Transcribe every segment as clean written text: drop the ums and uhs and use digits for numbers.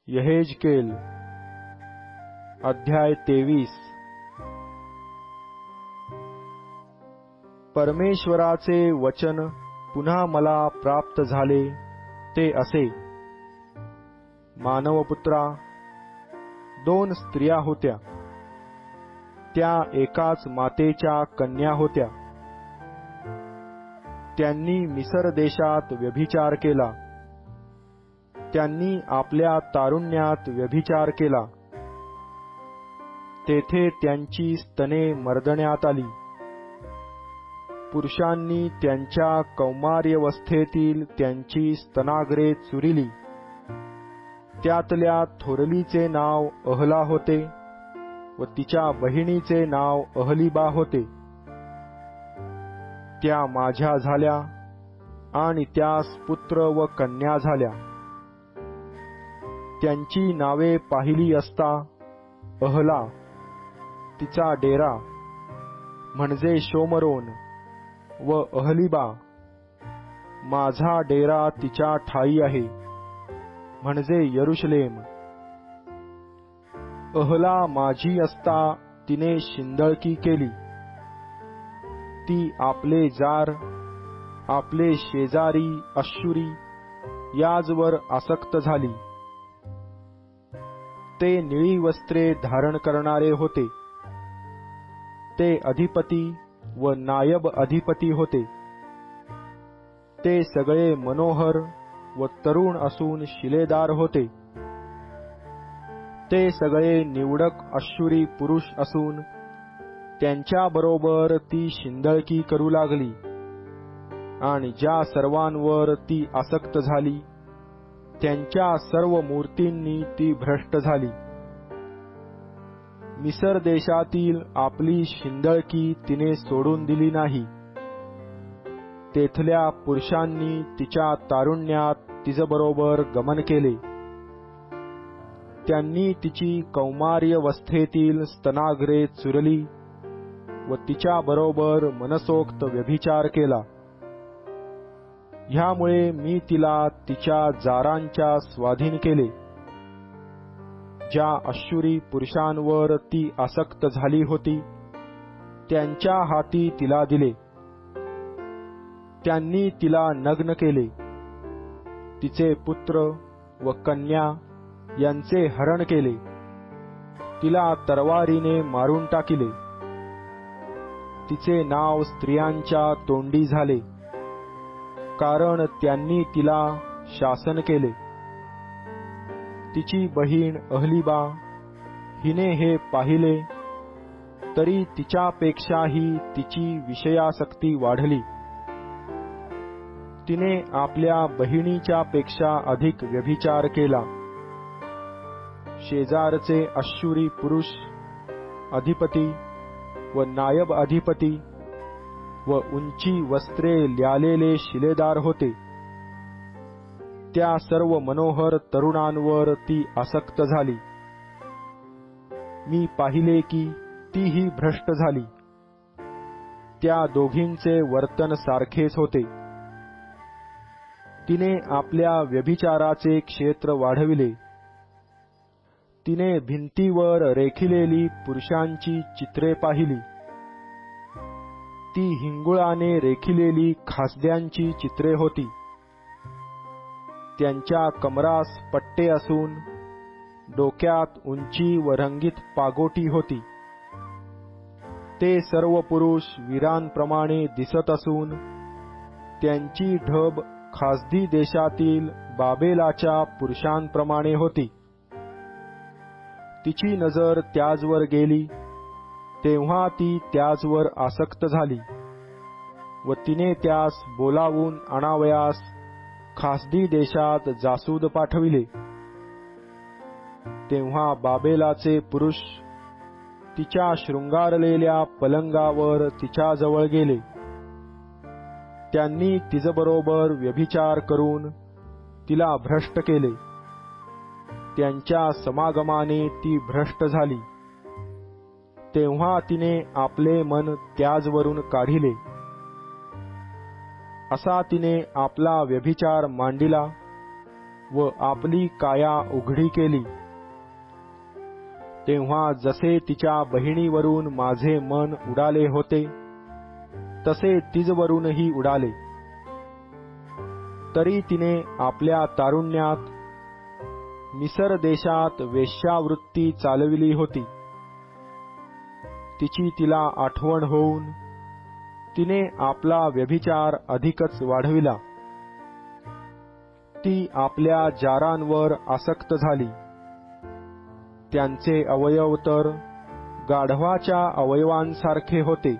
यहेजकेल अध्याय 23। परमेश्वराचे वचन पुन्हा मला प्राप्त झाले ते असे, मानवपुत्रा, 2 स्त्रिया होत्या, त्या एकाच मातेच्या कन्या होत्या. त्यांनी मिसर देशात व्यभिचार केला. त्यांनी आपल्या तारुण्यात व्यभिचार केला. तेथे त्यांची स्तने मर्दण्यात आली. पुरुषांनी त्यांच्या कौमार्यावस्थेतील त्यांची स्तनाग्रे चुरिली. त्यातल्या थोरलीचे नाव अहला होते व तिच्या बहिणीचे नाव अहलिबा होते. त्या माझ्या झाल्या आणि त्यास पुत्र व कन्या झाल्या. त्यांची नावे पाहिली असता अहला, तिचा डेरा म्हणजे शोमरोन, व अहलिबा, माझा डेरा तिच्या ठाई आहे म्हणजे यरुशलेम. अहला माझी असता तिने शिंदळकी केली. ती आपले जार, आपले शेजारी अश्शुरी याजवर आसक्त झाली. ते निळी वस्त्रे धारण करणारे होते. ते अधिपती व नायब अधिपती होते. ते सगळे मनोहर व तरुण असून शिलेदार होते. ते सगळे निवडक अश्शुरी पुरुष असून त्यांच्याबरोबर ती शिंदळकी करू लागली. आणि ज्या सर्वांवर ती आसक्त झाली त्यांच्या सर्व मूर्तींनी ती भ्रष्ट झाली. मिसर देशातील आपली शिंदळकी तिने सोडून दिली नाही. तेथल्या पुरुषांनी तिच्या तारुण्यात तिच्याबरोबर गमन केले. त्यांनी तिची कौमार्यावस्थेतील स्तनाग्रे चुरली व तिच्याबरोबर मनसोक्त व्यभिचार केला. ह्यामुळे मी तिला तिच्या जारांच्या स्वाधीन केले. ज्या अश्शुरी पुरुषांवर ती आसक्त झाली होती त्यांच्या हाती तिला दिले. त्यांनी तिला नग्न केले. तिचे पुत्र व कन्या यांचे हरण केले. तिला तरवारीने मारून टाकिले. तिचे नाव स्त्रियांच्या तोंडी झाले, कारण त्यांनी तिला शासन केले. तिची बहीण अहलिबा हिने हे पाहिले, तरी तिच्यापेक्षाही तिची विषयासक्ती वाढली. तिने आपल्या बहिणीच्या पेक्षा अधिक व्यभिचार केला. शेजारचे अश्शुरी पुरुष अधिपती व नायब अधिपती व उंची वस्त्रे ल्यालेले शिलेदार होते. त्या सर्व मनोहर तरुणांवर ती आसक्त झाली. मी पाहिले की तीही भ्रष्ट झाली. त्या दोघींचे वर्तन सारखेच होते. तिने आपल्या व्यभिचाराचे क्षेत्र वाढविले. तिने भिंतीवर रेखिलेली पुरुषांची चित्रे पाहिली. ती हिंगुळाने रेखिलेली खासद्यांची चित्रे होती. त्यांच्या कमरास पट्टे असून डोक्यात उंची व रंगीत पागोटी होती. ते सर्व पुरुष वीरांप्रमाणे दिसत असून त्यांची ढब खासदी देशातील बाबेलाच्या पुरुषांप्रमाणे होती. तिची नजर त्याजवर गेली तेव्हा ती त्याजवर आसक्त झाली व तिने त्यास बोलावून आणावयास खासदी देशात जासूद पाठविले. तेव्हा बाबेलाचे पुरुष तिच्या शृंगारलेल्या पलंगावर तिच्याजवळ गेले. त्यांनी तिच्याबरोबर व्यभिचार करून तिला भ्रष्ट केले. त्यांच्या समागमाने ती भ्रष्ट झाली. तेव्हा तिने आपले मन त्याजवरून काढिले. असा तिने आपला व्यभिचार मांडिला व आपली काया उघडी केली, तेव्हा जसे तिच्या बहिणीवरून माझे मन उडाले होते तसे तिजवरूनही उडाले. तरी तिने आपल्या तारुण्यात मिसर देशात वेश्यावृत्ती चालविली होती. तिची तिला आठवण होऊन तिने आपला व्यभिचार अधिकच वाढविला. ती आपल्या जारांवर आसक्त झाली. त्यांचे अवयव तर गाढवाच्या अवयवांसारखे होते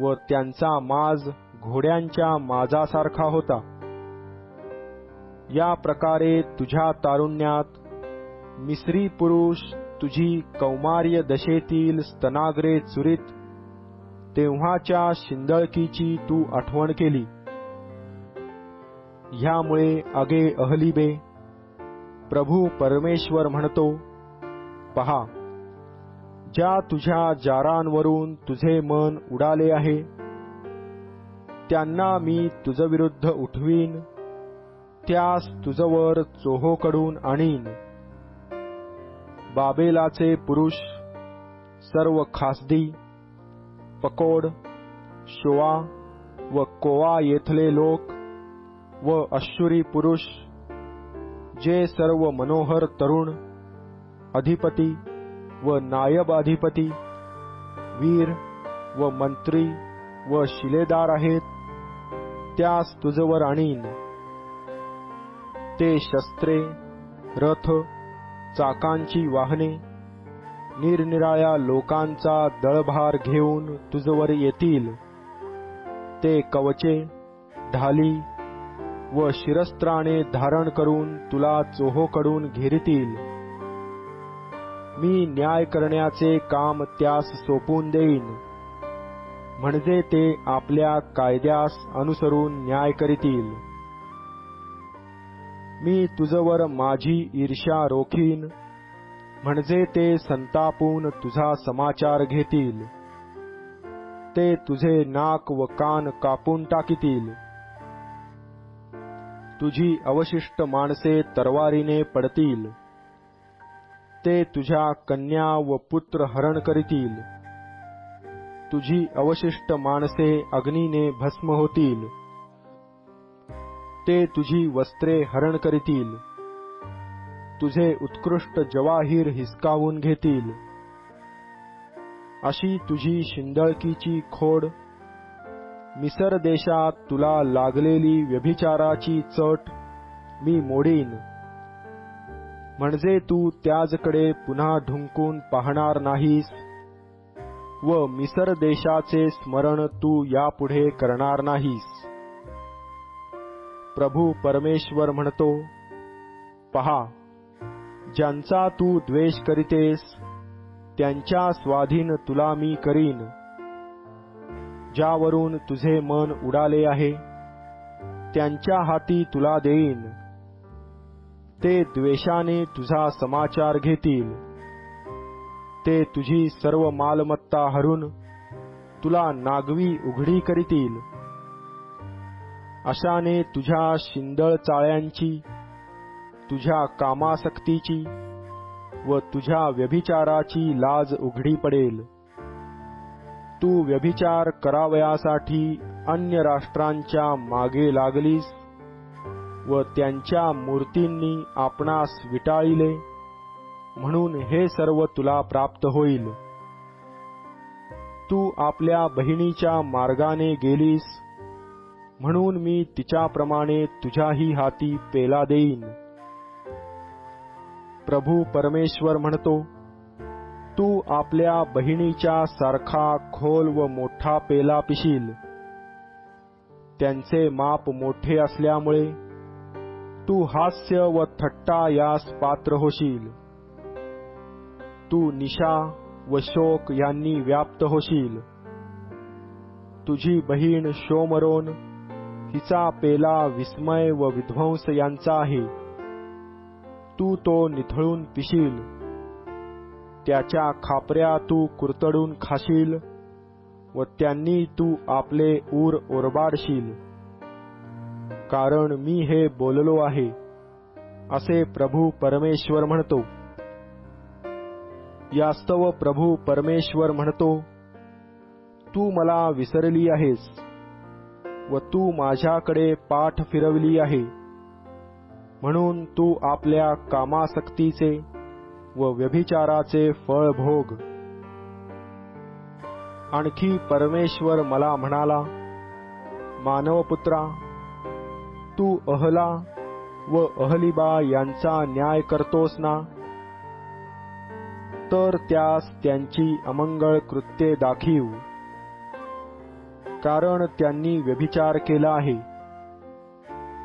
व त्यांचा माज घोड्यांच्या माजासारखा होता. या प्रकारे तुझ्या तारुण्यात मिस्री पुरुष तुझी कौमार्य दशेतील स्तनाग्रे चुरीत तेव्हाच्या शिंदळकीची तू आठवण केली. ह्यामुळे अगे अहलिबे, प्रभू परमेश्वर म्हणतो, पहा, ज्या तुझ्या जारांवरून तुझे मन उडाले आहे त्यांना मी तुझविरुद्ध उठवीन, त्यास तुझवर चोहोकडून आणीन. बाबेलाचे पुरुष, सर्व खासदी, पकोड, शोआ व कोआ येथले लोक व अश्शुरी पुरुष, जे सर्व मनोहर तरुण, अधिपती व नायब अधिपती, वीर व मंत्री व शिलेदार आहेत, त्यास तुझवर आणीन. ते शस्त्रे, रथ, चाकांची वाहने, निरनिराळ्या लोकांचा दळभार घेऊन तुझवर येतील. ते कवचे, ढाली व शिरस्त्राणे धारण करून तुला चोहोकडून घेरितील. मी न्याय करण्याचे काम त्यास सोपून देईन, म्हणजे ते आपल्या कायद्यास अनुसरून न्याय करीतील. मी तुझवर माझी ईर्ष्या रोखीन, म्हणजे ते संतापून तुझा समाचार घेतील. ते तुझे नाक व कान कापून टाकीतील. तुझी अवशिष्ट माणसे तलवारीने पडतील. ते तुझ्या कन्या व पुत्र हरण करीतील. तुझी अवशिष्ट माणसे अग्नीने भस्म होतील. ते तुझी वस्त्रे हरण करीतील. तुझे उत्कृष्ट जवाहीर हिसकावून घेतील. अशी तुझी शिंदळकीची खोड, मिसर देशात तुला लागलेली व्यभिचाराची चट मी मोडीन, म्हणजे तू त्याजकडे पुन्हा ढुंकून पाहणार नाहीस व मिसर देशाचे स्मरण तू यापुढे करणार नाहीस. प्रभू परमेश्वर म्हणतो, पहा, ज्यांचा तू द्वेष करीतेस त्यांच्या स्वाधीन तुला मी करीन. ज्यावरून तुझे मन उडाले आहे त्यांच्या हाती तुला देईन. ते द्वेषाने तुझा समाचार घेतील. ते तुझी सर्व मालमत्ता हरून तुला नागवी उघडी करीतील. अशाने तुझ्या शिंदळ चाळ्यांची, तुझ्या कामासक्तीची व तुझ्या व्यभिचाराची लाज उघडी पडेल. तू व्यभिचार करावयासाठी अन्य राष्ट्रांच्या मागे लागलीस व त्यांच्या मूर्तींनी आपणास विटाळिले, म्हणून हे सर्व तुला प्राप्त होईल. तू आपल्या बहिणीच्या मार्गाने गेलीस, म्हणून मी तिच्याप्रमाणे तुझ्याही हाती पेला देईन. प्रभू परमेश्वर म्हणतो, तू आपल्या बहिणीच्या सारखा खोल व मोठा पेला पिशील. त्यांचे माप मोठे असल्यामुळे तू हास्य व थट्टा यास पात्र होशील. तू निशा व शोक यांनी व्याप्त होशील. तुझी बहीण शोमरोन, हिचा पेला विस्मय व विध्वंस यांचा आहे. तू तो निथळून पिशील. त्याच्या खापऱ्या तू कुरतडून खाशील व त्यांनी तू आपले ऊर ओरबाडशील. कारण मी हे बोललो आहे असे प्रभू परमेश्वर म्हणतो. यास्तव प्रभू परमेश्वर म्हणतो, तू मला विसरली आहेस व तू माझ्याकडे पाठ फिरवली आहे, म्हणून तू आपल्या कामासक्तीचे व व्यभिचाराचे फळ भोग. आणखी परमेश्वर मला म्हणाला, मानवपुत्रा, तू अहला व अहलिबा यांचा न्याय करतोस ना? तर त्यास त्यांची अमंगळ कृत्ये दाखीव, कारण त्यांनी व्यभिचार केला आहे.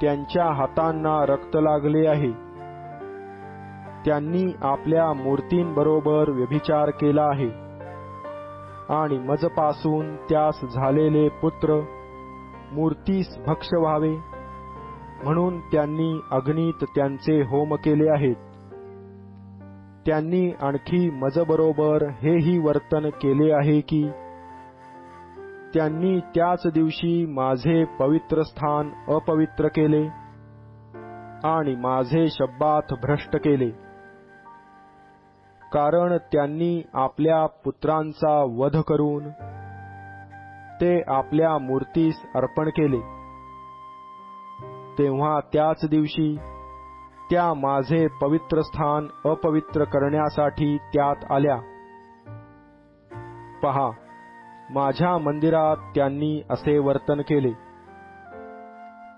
त्यांच्या हातांना रक्त लागले आहे. त्यांनी आपल्या मूर्तींबरोबर व्यभिचार केला आहे आणि मजपासून त्यास झालेले पुत्र मूर्तीस भक्ष व्हावे म्हणून त्यांनी अग्नीत त्यांचे होम केले आहेत. त्यांनी आणखी मजबरोबर हेही वर्तन केले आहे की त्यांनी त्याच दिवशी माझे पवित्र स्थान अपवित्र केले आणि माझे शब्बात भ्रष्ट केले, कारण त्यांनी आपल्या पुत्रांचा वध करून ते आपल्या मूर्तीस अर्पण केले. तेव्हा त्याच दिवशी त्या माझे पवित्र स्थान अपवित्र करण्यासाठी त्यात आल्या. पहा, माझ्या मंदिरात त्यांनी असे वर्तन केले.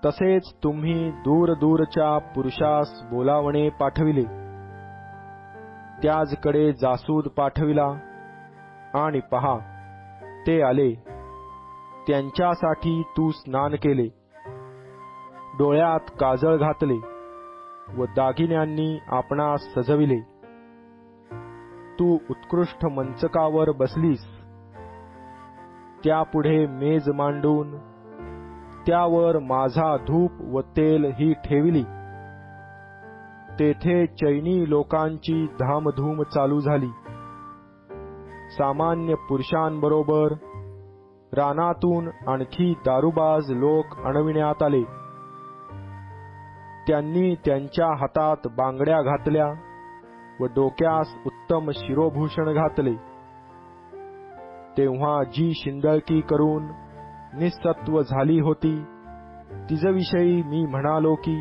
तसेच तुम्ही दूरदूरच्या पुरुषास बोलावणे पाठविले, त्याजकडे जासूद पाठविला आणि पहा, ते आले. त्यांच्यासाठी तू स्नान केले, डोळ्यात काजळ घातले व दागिन्यांनी आपणास सजविले. तू उत्कृष्ट मंचकावर बसलीस, त्यापुढे मेज मांडून त्यावर माझा धूप व तेल ही ठेविली. तेथे चैनी लोकांची धामधूम चालू झाली. सामान्य पुरुषांबरोबर रानातून आणखी दारूबाज लोक आणविण्यात आले. त्यांनी त्यांच्या हातात बांगड्या घातल्या व डोक्यास उत्तम शिरोभूषण घातले. तेव्हा जी शिंदळकी करून निस्सत्व झाली होती, तिच्याविषयी मी म्हणालो की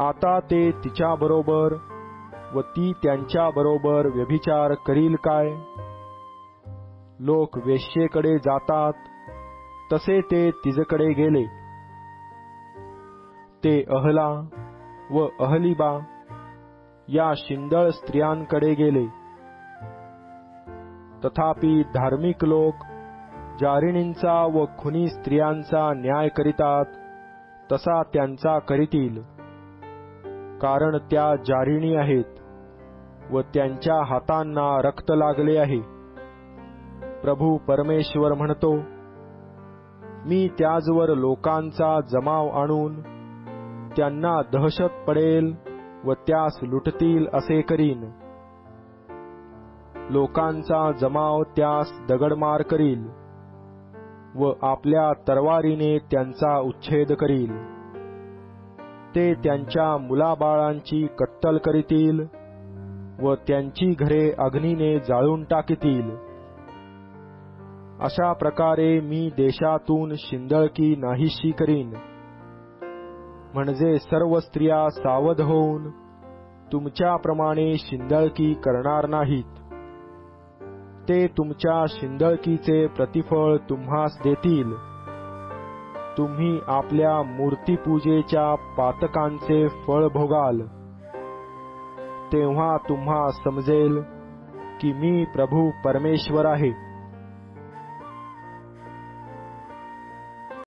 आता ते तिच्याबरोबर व ती त्यांच्याबरोबर व्यभिचार करील काय? लोक वेश्येकडे जातात तसे ते तिच्याकडे गेले. ते अहला व अहलिबा या शिंदळ स्त्रियांकडे गेले. तथापि धार्मिक लोक जारिणींचा व खुनी स्त्रियांचा न्याय करीतात तसा त्यांचा करीतील, कारण त्या जारिणी आहेत व त्यांच्या हातांना रक्त लागले आहे. प्रभू परमेश्वर म्हणतो, मी त्याजवर लोकांचा जमाव आणून त्यांना दहशत पडेल व त्यास लुटतील असे करीन. लोकांचा जमाव त्यास दगडमार करील व आपल्या तरवारीने त्यांचा उच्छेद करील. ते त्यांच्या मुलाबाळांची कत्तल करीतील व त्यांची घरे अग्नीने जाळून टाकीतील. अशा प्रकारे मी देशातून शिंदळकी नाहीशी करीन, म्हणजे सर्व स्त्रिया सावध होऊन तुमच्याप्रमाणे शिंदळकी करणार नाहीत. ते तुमच्या शिंदळकीचे प्रतिफळ तुम्हास देतील. तुम्ही आपल्या मूर्तीपूजेच्या पातकांचे फळ भोगाल. तेव्हा तुम्हा समजेल की मी प्रभू परमेश्वर आहे.